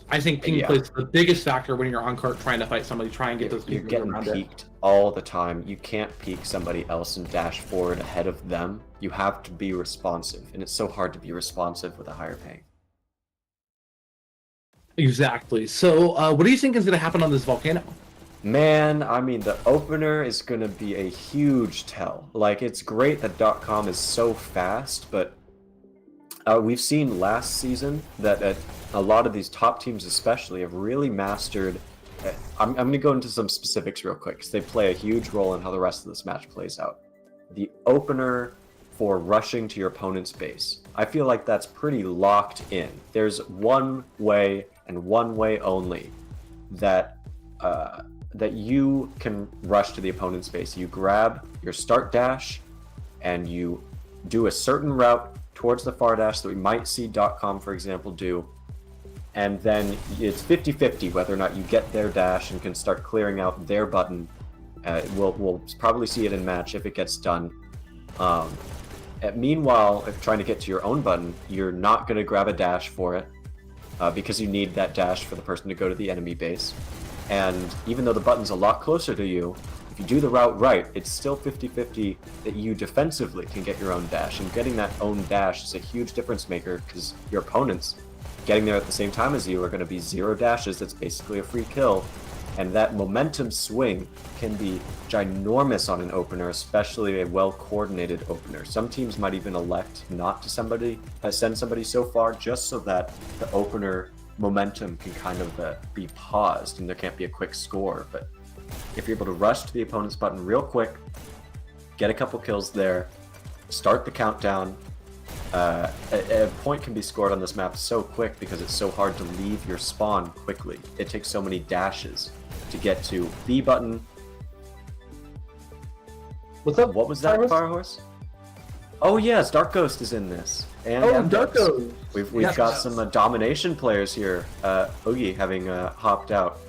I think ping plays the biggest factor when you're on cart trying to fight somebody, try and get those people You're getting peeked all the time. You can't peek somebody else and dash forward ahead of them. You have to be responsive, and it's so hard to be responsive with a higher ping. Exactly. So what do you think is going to happen on this volcano? Man, I mean, the opener is going to be a huge tell. Like, it's great that .com is so fast, but we've seen last season that a lot of these top teams especially have really mastered... I'm going to go into some specifics real quick, because they play a huge role in how the rest of this match plays out. The opener for rushing to your opponent's base. I feel like that's pretty locked in. There's one way, and one way only, that you can rush to the opponent's base. You grab your start dash and you do a certain route towards the far dash that we might see .com, for example, do. And then it's 50-50 whether or not you get their dash and can start clearing out their button. We'll probably see it in match if it gets done. Meanwhile, if trying to get to your own button, you're not going to grab a dash for it because you need that dash for the person to go to the enemy base. And even though the button's a lot closer to you, if you do the route right, it's still 50-50 that you defensively can get your own dash. And getting that own dash is a huge difference maker because your opponents getting there at the same time as you are going to be 0 dashes. That's basically a free kill. And that momentum swing can be ginormous on an opener, especially a well-coordinated opener. Some teams might even elect not to send somebody so far just so that the opener momentum can kind of be paused and there can't be a quick score. But if you're able to rush to the opponent's button real quick, get a couple kills there, start the countdown, a point can be scored on this map so quick because it's so hard to leave your spawn quickly. It takes so many dashes to get to B button. What's up? What was that, FireHorse? Oh yes, Dark Ghost is in this. And Dark Ghost. We've got some domination players here. Oogie having hopped out.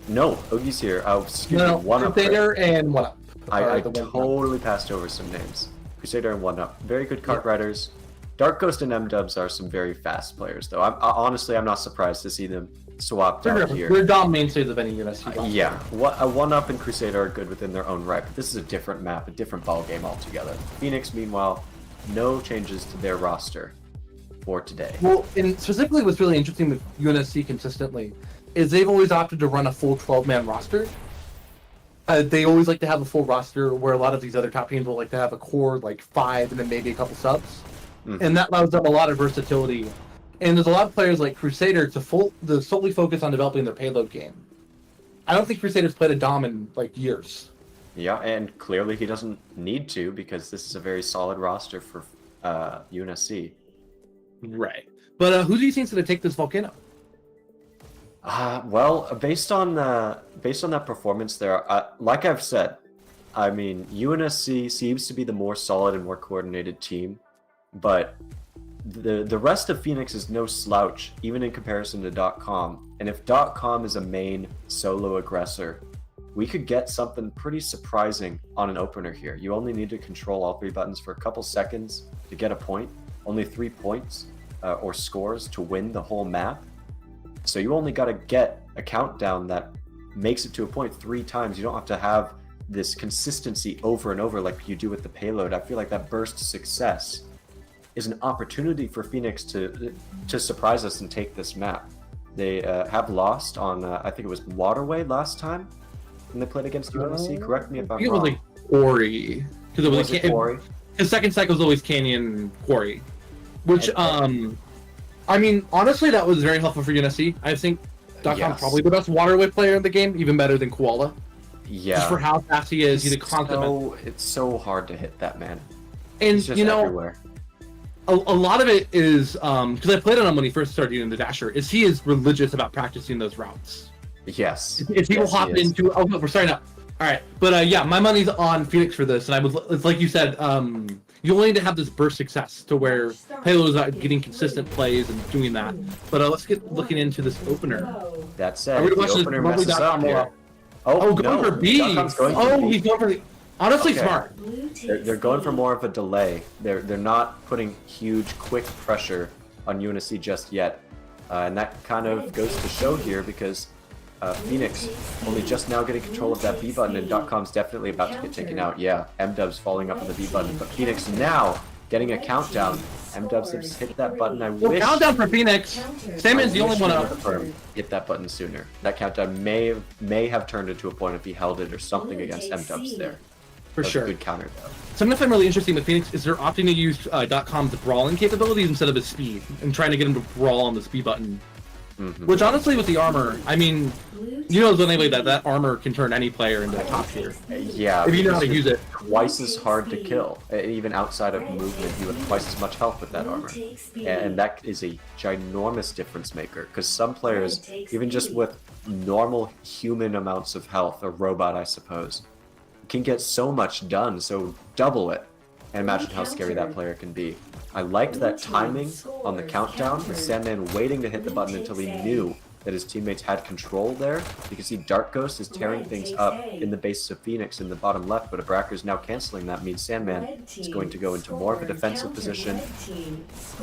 No, Oogie's here. Oh, excuse me. One Up. Crusader and One Up. I totally passed over some names. Crusader and One Up. Very good cart riders. Dark Ghost and M-Dubs are some very fast players, though. Honestly, I'm not surprised to see them swapped out here. They're dom mainstays of any UNSC. Yeah, One Up and Crusader are good within their own right, but this is a different map, a different ball game altogether. Phoenix, meanwhile, no changes to their roster for today. Well, and specifically what's really interesting with UNSC consistently is they've always opted to run a full 12-man roster. They always like to have a full roster where a lot of these other top teams will like to have a core, like 5 and then maybe a couple subs. And that allows them a lot of versatility. And there's a lot of players like Crusader to solely focus on developing their payload game. I don't think Crusader's played a dom in like years. Yeah, and clearly he doesn't need to because this is a very solid roster for UNSC. Right. But who do you think's going to take this volcano? Well, based on that performance there, like I've said, I mean, UNSC seems to be the more solid and more coordinated team, but the rest of Phoenix is no slouch, even in comparison to .com. And if .com is a main solo aggressor, we could get something pretty surprising on an opener here. You only need to control all 3 buttons for a couple seconds to get a point. Only 3 points or scores to win the whole map. So you only got to get a countdown that makes it to a point 3 times. You don't have to have this consistency over and over like you do with the payload. I feel like that burst success is an opportunity for Phoenix to surprise us and take this map. They have lost on, I think it was Waterway last time, when they played against UNSC? Correct me if I'm it was wrong. like quarry because it was, Was it quarry? His second cycle was always canyon quarry, which I mean honestly that was very helpful for UNSC. I think .com probably the best waterway player in the game, even better than Koala. Yeah. Just for how fast he is, he's a constant. It's so hard to hit that man. And He's just you know, everywhere. a lot of it is because I played on him when he first started using the dasher. Is he is religious about practicing those routes. Yes. If people hop into, oh no, we're starting up. All right, but yeah, my money's on Phoenix for this, and I would, it's like you said, you only need to have this burst success to where Halo's not getting consistent plays and doing that. But let's get looking into this opener. That said, the opener messes up here. Oh, going for B. Oh, he's going for the. Honestly, smart. They're going for more of a delay. They're not putting huge, quick pressure on UNSC just yet, and that kind of goes to show here because Phoenix only just now getting control of that B button, and .com's definitely about to get taken out. Yeah, M-Dub's falling up on the B button, but Phoenix now getting a countdown. M-Dubs just hit that button. I wish. Countdown for Phoenix. Sandman's the only one up. Hit that button sooner. That countdown may have turned into a point if he held it or something against M-Dubs there. For sure. Good counter though. Something I find really interesting with Phoenix is they're opting to use .com's brawling capabilities instead of his speed and trying to get him to brawl on this B button. Which honestly, with the armor, I mean, you know, anyway that armor can turn any player into a top tier. Yeah, if you know how to use it. Twice as hard to kill, even outside of movement. You have twice as much health with that armor, and that is a ginormous difference maker. Because some players, even just with normal human amounts of health, a robot, I suppose, can get so much done. So double it, and imagine how scary that player can be. I liked that timing on the countdown, with Sandman waiting to hit the button until he knew that his teammates had control there. You can see Dark Ghost is tearing things up in the base of Phoenix in the bottom left, but Abracker is now canceling that. Means Sandman is going to go into more of a defensive position.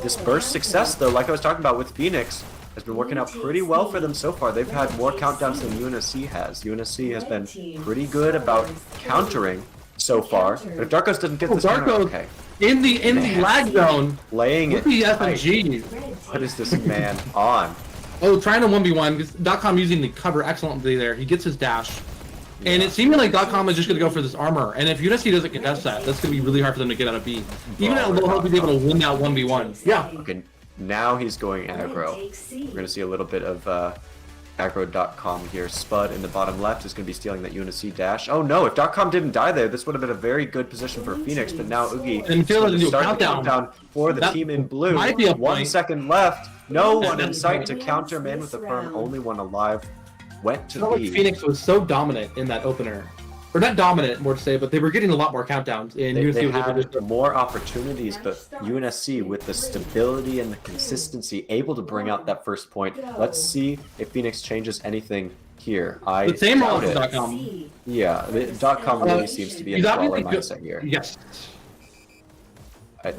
This burst success, though, like I was talking about with Phoenix, has been working out pretty well for them so far. They've had more countdowns than UNSC has. UNSC has been pretty good about countering so far, but if Dark Ghost doesn't get this counter, okay. In the lag zone, laying it. The FMG. What is this man on? Oh, trying to 1v1 because .com using the cover excellently there. He gets his dash, and it's seeming like .com is just going to go for this armor. And if UNSC doesn't contest that, that's going to be really hard for them to get out of B. Even at low health, he's able to win that 1v1. Yeah. Okay, now he's going aggro. We're going to see a little bit of aggro.com here. Spud in the bottom left is going to be stealing that UNSC dash. Oh no, if .com didn't die there, this would have been a very good position for Phoenix, but now Oogie is going to start the countdown for the team in blue. 1 second left. No one in sight to counter. Man with the perm, only one alive. Went to B. Like Phoenix was so dominant in that opener. Or not dominant, more to say, but they were getting a lot more countdowns. And they had more opportunities, but UNSC, with the stability and the consistency, able to bring out that first point. Let's see if Phoenix changes anything here. The same role as .com. Yeah, .com really seems to be in a brawler mindset here. Yes. I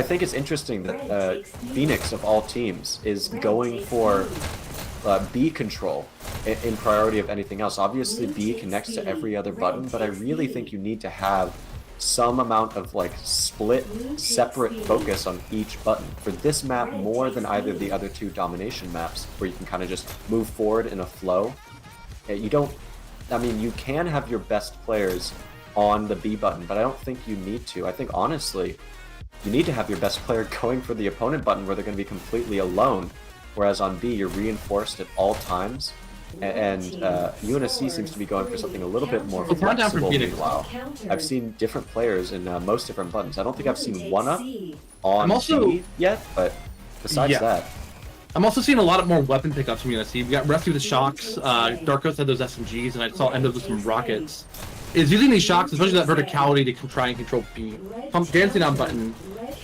think it's interesting that Phoenix, of all teams, is going for B control in priority of anything else. Obviously, B connects to every other button, but I really think you need to have some amount of like split, separate focus on each button. For this map, more than either the other two domination maps, where you can kind of just move forward in a flow. You don't, I mean, you can have your best players on the B button, but I don't think you need to. I think, honestly, you need to have your best player going for the opponent button where they're going to be completely alone. Whereas on B, you're reinforced at all times, and UNSC seems to be going for something a little bit more flexible. Meanwhile, I've seen different players in most different buttons. I don't think I've seen one up on B yet, but besides that. I'm also seeing a lot more weapon pickups from UNSC. We got Rusty with the shocks, Dark Ghost had those SMGs, and I saw Endo with some rockets. Is using these shocks, especially that verticality, to try and control B. Pump dancing on button.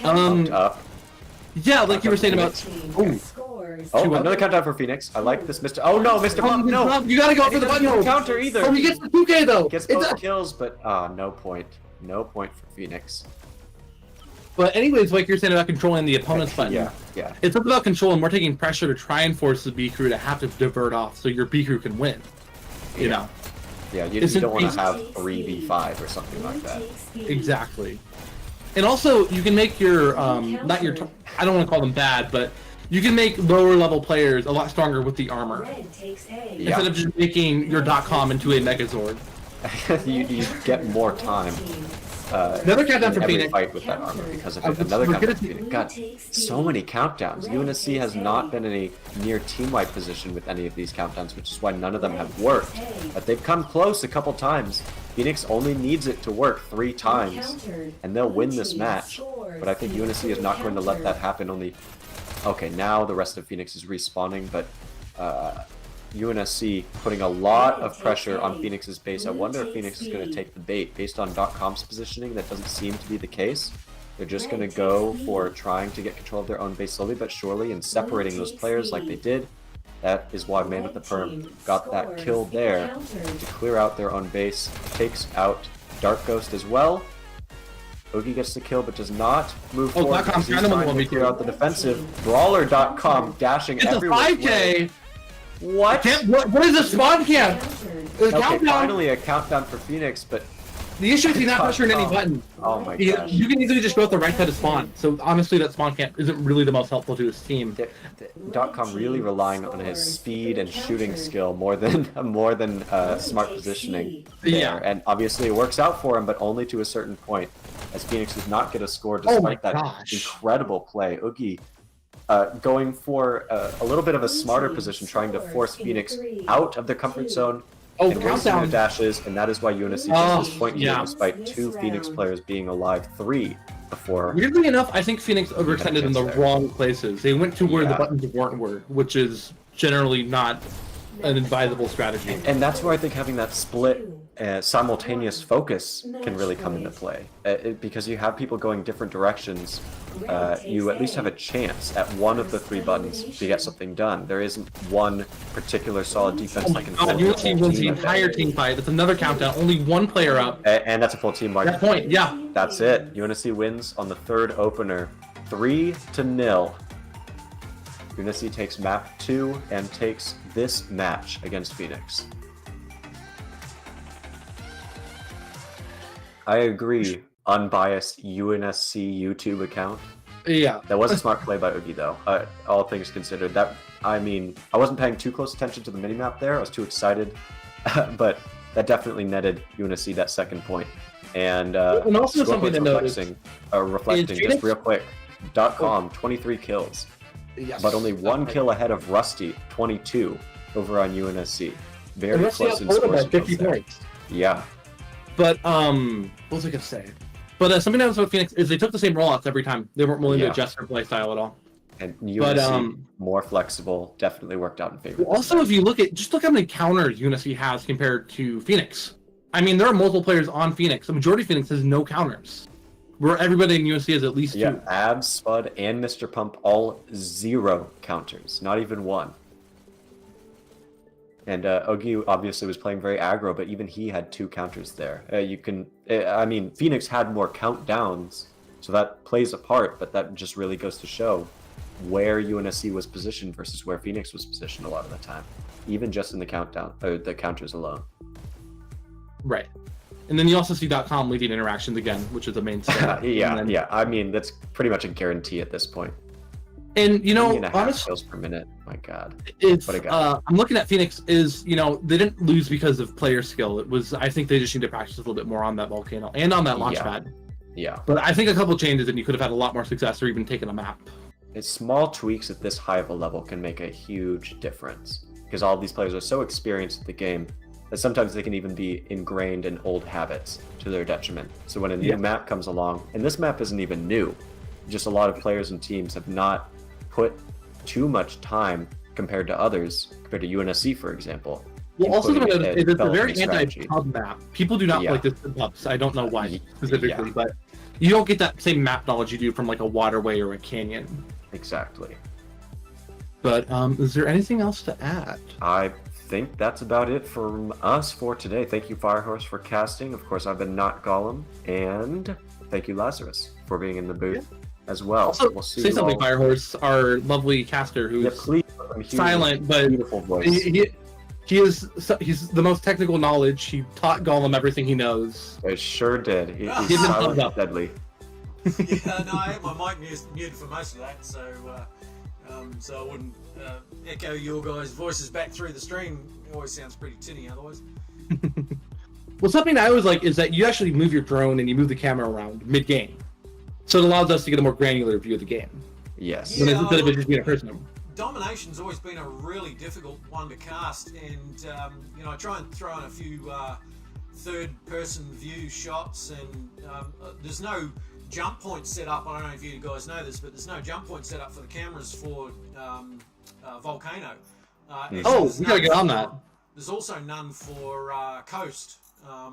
Up. Yeah, like you were saying about. Oh, another countdown for Phoenix. I like this, Mr. Oh no, Mr. Bump, no! You gotta go for the button counter either. Oh, he gets the 2K though. Gets both kills, but no point. No point for Phoenix. But anyways, like you're saying about controlling the opponent's button. Yeah. It's not about controlling. We're taking pressure to try and force the B crew to have to divert off, so your B crew can win. You know. Yeah, you don't want to have 3v5 or something like that. Exactly. And also, you can make your not your. I don't want to call them bad, but you can make lower level players a lot stronger with the armor. Instead of just making your .com into a Megazord. you get more time. Another countdown for every Phoenix. Fight with that armor because of it. Another countdown for Phoenix. God, so many countdowns. UNSC has not been in a near team-wipe position with any of these countdowns, which is why none of them have worked. But they've come close a couple times. Phoenix only needs it to work 3 times, and they'll win this match. But I think UNSC is not going to let that happen. Okay, now the rest of Phoenix is respawning, but UNSC putting a lot of pressure on Phoenix's base. I wonder if Phoenix is going to take the bait. Based on .com's positioning, that doesn't seem to be the case. They're just going to go for trying to get control of their own base slowly but surely and separating those players like they did. That is why Man with the Perm got that kill there to clear out their own base. Takes out Dark Ghost as well. Oogie gets the kill but does not move forward. .com's He's trying to clear out the defensive. Brawler.com dashing everywhere. It's a 5K! What? What is a spawn camp? Okay, finally a countdown for Phoenix, but the issue is he's not pressuring any button. Oh my gosh. You can easily just go at the right side of spawn. So honestly, that spawn camp isn't really the most helpful to his team. .com really relying on his speed and shooting skill more than smart positioning there. Yeah. And obviously it works out for him, but only to a certain point, as Phoenix does not get a score despite that incredible play. Oogie going for a little bit of a smarter position, trying to force Phoenix out of their comfort zone and wasting their dashes, and that is why UNSC gets this point here, despite 2 Phoenix players being alive, 3 before. Weirdly enough, I think Phoenix overextended in the wrong places. They went to where the buttons were, which is generally not an advisable strategy. And that's where I think having that split simultaneous focus can really come into play. Because you have people going different directions, you at least have a chance at one of the 3 buttons to get something done. There isn't one particular solid defense that can hold your team wins the entire team fight. That's another countdown. Only 1 player up. And that's a full team wipe. That point, yeah. That's it. UNSC wins on the 3rd opener, 3-0. UNSC takes map 2 and takes this match against Phoenix. I agree. Unbiased UNSC YouTube account. Yeah. That was a smart play by Oogie, though. All things considered, I wasn't paying too close attention to the minimap there. I was too excited, but that definitely netted UNSC that 2nd point. And also something to notice, reflecting just real quick. .com 23 kills, but only 1 kill ahead of Rusty 22 over on UNSC. Very close in scores. 50 points. Yeah. But what was I gonna say? But something else about Phoenix is they took the same rollouts every time. They weren't willing to adjust their playstyle at all. And UNSC more flexible, definitely worked out in favor. Also, if you look how many counters UNSC has compared to Phoenix. I mean, there are multiple players on Phoenix. The majority of Phoenix has no counters, where everybody in UNSC has at least 2. Yeah, Abs, Spud, and Mr. Pump all 0 counters, not even 1. And Oogie obviously was playing very aggro, but even he had 2 counters there. Phoenix had more countdowns, so that plays a part, but that just really goes to show where UNSC was positioned versus where Phoenix was positioned a lot of the time, even just in the the counters alone. Right. And then you also see .com leading interactions again, which is a mainstay. Yeah. I mean, that's pretty much a guarantee at this point. And honestly, kills per minute. My God, I'm looking at Phoenix. They didn't lose because of player skill. I think they just need to practice a little bit more on that Volcano and on that Launchpad. Yeah. But I think a couple changes and you could have had a lot more success or even taken a map. It's small tweaks at this high of a level can make a huge difference because all of these players are so experienced at the game that sometimes they can even be ingrained in old habits to their detriment. So when a new map comes along, and this map isn't even new, just a lot of players and teams have not put too much time compared to others, compared to UNSC, for example. Well, also it's a very anti-pub map. People do not like this in pubs. I don't know why specifically, but you don't get that same map knowledge you do from like a waterway or a canyon. Exactly. But is there anything else to add? I think that's about it from us for today. Thank you, FireHorse, for casting. Of course, I've been Not Gollum, and thank you, Lazarus, for being in the booth as well. Also, we'll see say something, FireHorse, our lovely caster who's silent, but beautiful voice. He's the most technical knowledge. He taught Gollum everything he knows. It sure did. He's silent, deadly. No, I had my mic muted for most of that, so so I wouldn't echo your guys' voices back through the stream. It always sounds pretty tinny otherwise. Well, something I always like is that you actually move your drone and you move the camera around mid-game. So it allows us to get a more granular view of the game. Yes. When instead of it just being a person. Domination's always been a really difficult one to cast, and I try and throw in a few third-person view shots, and there's no jump point set up. I don't know if you guys know this, but there's no jump point set up for the cameras for Volcano. We gotta get on that. There's also none for Coast,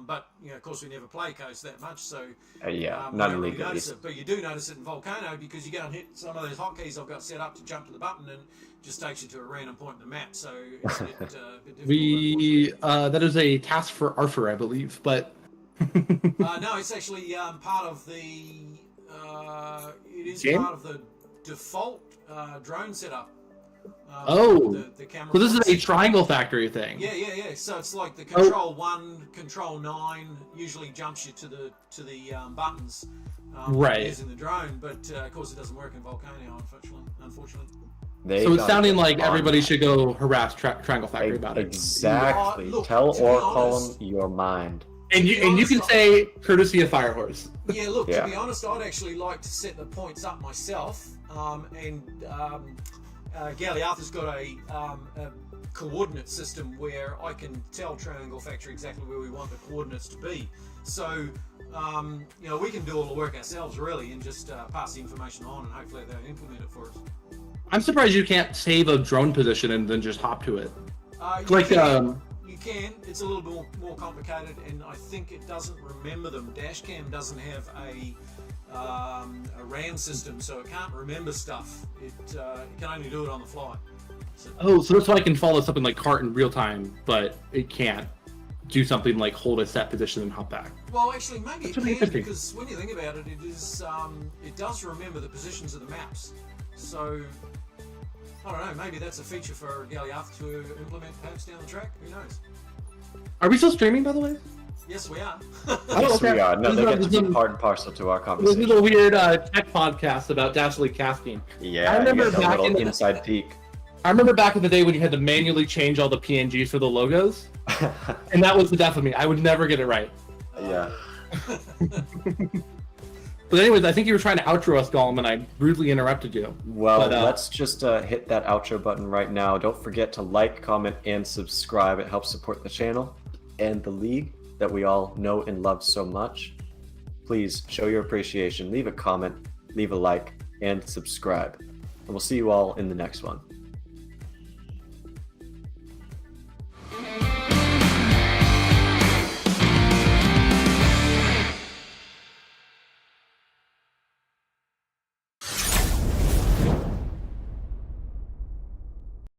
but of course we never play Coast that much, so not really illegally. notice it. But you do notice it in Volcano because you go and hit some of those hotkeys I've got set up to jump to the button, and it just takes you to a random point in the map. So it's a bit difficult. That is a task for Arthur, I believe, but. No, it's actually part of the. It is Game? part of the default drone setup. The camera. So this is a triangle factory thing. Yeah. So it's like the control 1, control 9 usually jumps you to the buttons. Right. Using the drone, but of course it doesn't work in Volcano, unfortunately. So it's sounding like everybody should go harass Triangle Factory about it. Exactly. Look, Tell to be Orcolum your mind. And you can say courtesy of FireHorse. Yeah, look, to be honest, I'd actually like to set the points up myself. Gally Arthur's got a coordinate system where I can tell Triangle Factory exactly where we want the coordinates to be. So, we can do all the work ourselves, really, and just pass the information on, and hopefully they'll implement it for us. I'm surprised you can't save a drone position and then just hop to it. You can. It's a little bit more complicated, and I think it doesn't remember them. Dashcam doesn't have a RAM system, so it can't remember stuff. It can only do it on the fly. So that's why I can follow something like cart in real time, but it can't do something like hold a set position and hop back. Well, actually, maybe it can, because when you think about it, it does remember the positions of the maps. So I don't know, maybe that's a feature for Gally Arthur to implement perhaps down the track. Who knows? Are we still streaming, by the way? Yes, we are. Yes, we are. No, they get to be part and parcel to our conversation. This is a weird tech podcast about Dastardly casting. Yeah, I remember you get a back little in inside peek. I remember back in the day when you had to manually change all the PNGs for the logos, and that was the death of me. I would never get it right. Yeah. But anyways, I think you were trying to outro us, Gollum, and I rudely interrupted you. Well, let's just hit that outro button right now. Don't forget to like, comment, and subscribe. It helps support the channel and the league that we all know and love so much. Please show your appreciation. Leave a comment, leave a like, and subscribe. And we'll see you all in the next one.